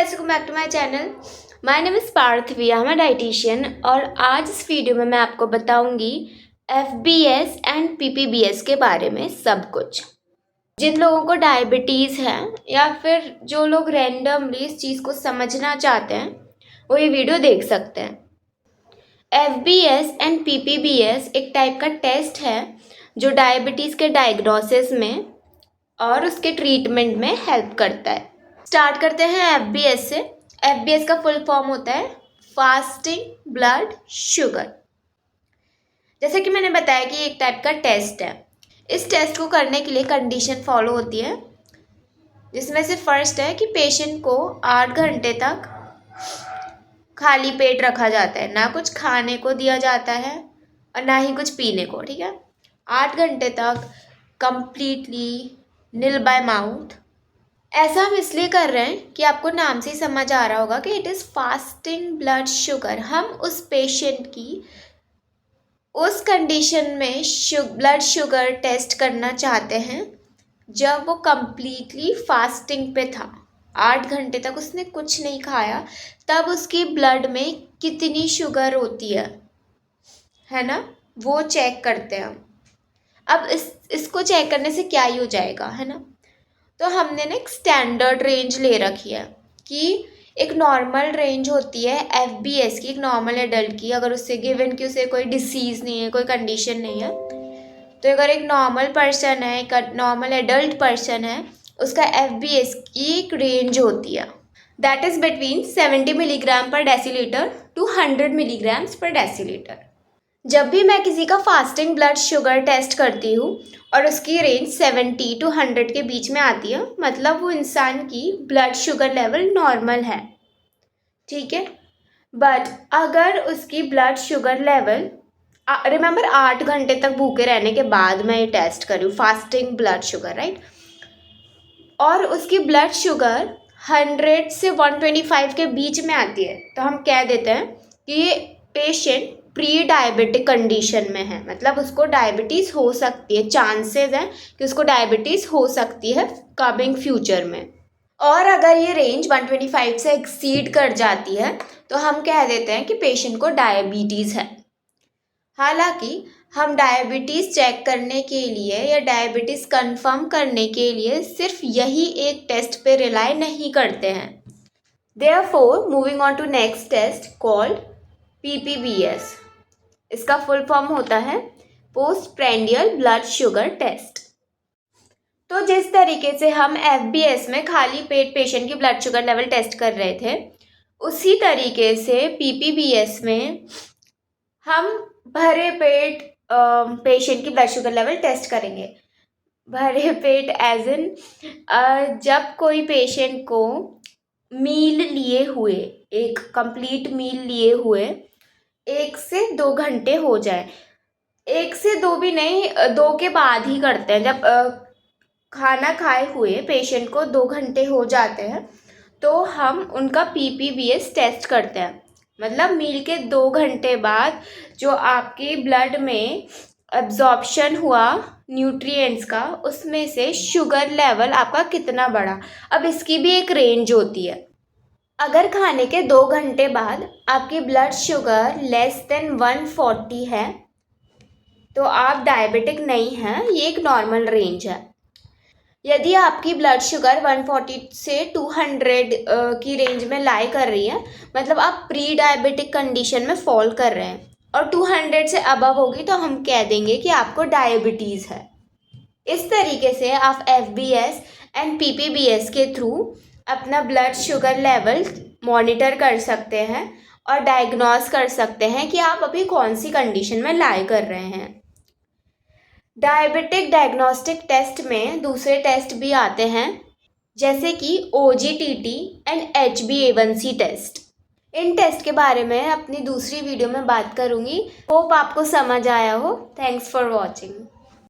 Guys, welcome back to my channel. My name is Parthvi, I am a dietitian और आज इस video में मैं आपको बताऊंगी एफबीएस एंड पीपीबीएस के बारे में सब कुछ। जिन लोगों को डायबिटीज़ है या फिर जो लोग रैंडमली इस चीज़ को समझना चाहते हैं वो ये वीडियो देख सकते हैं। एफबीएस एंड पीपीबीएस एक टाइप का टेस्ट है जो डायबिटीज़ के डायग्नोसिस में और उसके ट्रीटमेंट में हेल्प करता है। स्टार्ट करते हैं एफबीएस से। एफबीएस का फुल फॉर्म होता है फास्टिंग ब्लड शुगर। जैसे कि मैंने बताया कि एक टाइप का टेस्ट है। इस टेस्ट को करने के लिए कंडीशन फॉलो होती है, जिसमें से फर्स्ट है कि पेशेंट को 8 घंटे तक खाली पेट रखा जाता है, ना कुछ खाने को दिया जाता है और ना ही कुछ पीने को। ठीक है, 8 घंटे तक कंप्लीटली नील बाय माउथ। ऐसा हम इसलिए कर रहे हैं कि आपको नाम से ही समझ आ रहा होगा कि it is fasting blood sugar. हम उस पेशेंट की उस कंडीशन में ब्लड शुगर टेस्ट करना चाहते हैं जब वो कंप्लीटली फास्टिंग पे था, 8 घंटे तक उसने कुछ नहीं खाया, तब उसकी ब्लड में कितनी शुगर होती है ना, वो चेक करते हैं हम। अब इसको चेक करने से क्या ही हो जाएगा, है ना। तो हमने ना एक स्टैंडर्ड रेंज ले रखी है कि एक नॉर्मल रेंज होती है एफबीएस की, एक नॉर्मल एडल्ट की, अगर उससे गिवन कि उसे कोई डिसीज़ नहीं है, कोई कंडीशन नहीं है, तो अगर एक नॉर्मल पर्सन है, एक नॉर्मल एडल्ट पर्सन है, उसका एफबीएस की एक रेंज होती है, दैट इज़ बिटवीन 70 मिलीग्राम पर डेसीलीटर टू 100 मिलीग्राम्स पर डेसीलीटर। जब भी मैं किसी का फास्टिंग ब्लड शुगर टेस्ट करती हूँ और उसकी रेंज 70 टू 100 के बीच में आती है, मतलब वो इंसान की ब्लड शुगर लेवल नॉर्मल है। ठीक है, बट अगर उसकी ब्लड शुगर लेवल, रिमेंबर 8 घंटे तक भूखे रहने के बाद मैं ये टेस्ट करी हूँ, फास्टिंग ब्लड शुगर, राइट, और उसकी ब्लड शुगर 100 से 125 के बीच में आती है, तो हम कह देते हैं कि ये पेशेंट प्री डायबिटिक कंडीशन में है, मतलब उसको डायबिटीज़ हो सकती है, चांसेस हैं कि उसको डायबिटीज़ हो सकती है कमिंग फ्यूचर में। और अगर ये रेंज 125 से एक्सीड कर जाती है तो हम कह देते हैं कि पेशेंट को डायबिटीज़ है। हालांकि हम डायबिटीज़ चेक करने के लिए या डायबिटीज़ कंफर्म करने के लिए सिर्फ यही एक टेस्ट पे रिलाई नहीं करते हैं। Therefore moving on to next test called PPBS. इसका फुल फॉर्म होता है पोस्टप्रेंडियल ब्लड शुगर टेस्ट। तो जिस तरीके से हम एफबीएस में खाली पेट पेशेंट की ब्लड शुगर लेवल टेस्ट कर रहे थे, उसी तरीके से पीपीबीएस में हम भरे पेट पेशेंट की ब्लड शुगर लेवल टेस्ट करेंगे। भरे पेट एज इन जब कोई पेशेंट को मील लिए हुए, एक कंप्लीट मील लिए हुए 1 से 2 घंटे हो जाए। 1 से 2 भी नहीं, 2 के बाद ही करते हैं। जब खाना खाए हुए पेशेंट को 2 घंटे हो जाते हैं तो हम उनका पीपीबीएस टेस्ट करते हैं, मतलब मील के 2 घंटे बाद जो आपकी ब्लड में एब्जॉर्प्शन हुआ न्यूट्रिएंट्स का, उसमें से शुगर लेवल आपका कितना बढ़ा। अब इसकी भी एक रेंज होती है। अगर खाने के 2 घंटे बाद आपकी ब्लड शुगर लेस देन 140 है तो आप डायबिटिक नहीं हैं, ये एक नॉर्मल रेंज है। यदि आपकी ब्लड शुगर 140 से 200 की रेंज में लाई कर रही है, मतलब आप प्री डायबिटिक कंडीशन में फॉल कर रहे हैं, और 200 से अबव होगी तो हम कह देंगे कि आपको डायबिटीज़ है। इस तरीके से आप एफबीएस एंड पीपीबीएस के थ्रू अपना ब्लड शुगर लेवल मॉनिटर कर सकते हैं और डायग्नोस कर सकते हैं कि आप अभी कौन सी कंडीशन में लाई कर रहे हैं। डायबिटिक डायग्नोस्टिक टेस्ट में दूसरे टेस्ट भी आते हैं, जैसे कि OGTT एंड HbA1c टेस्ट। इन टेस्ट के बारे में अपनी दूसरी वीडियो में बात करूँगी। होप आपको समझ आया हो। Thanks for watching.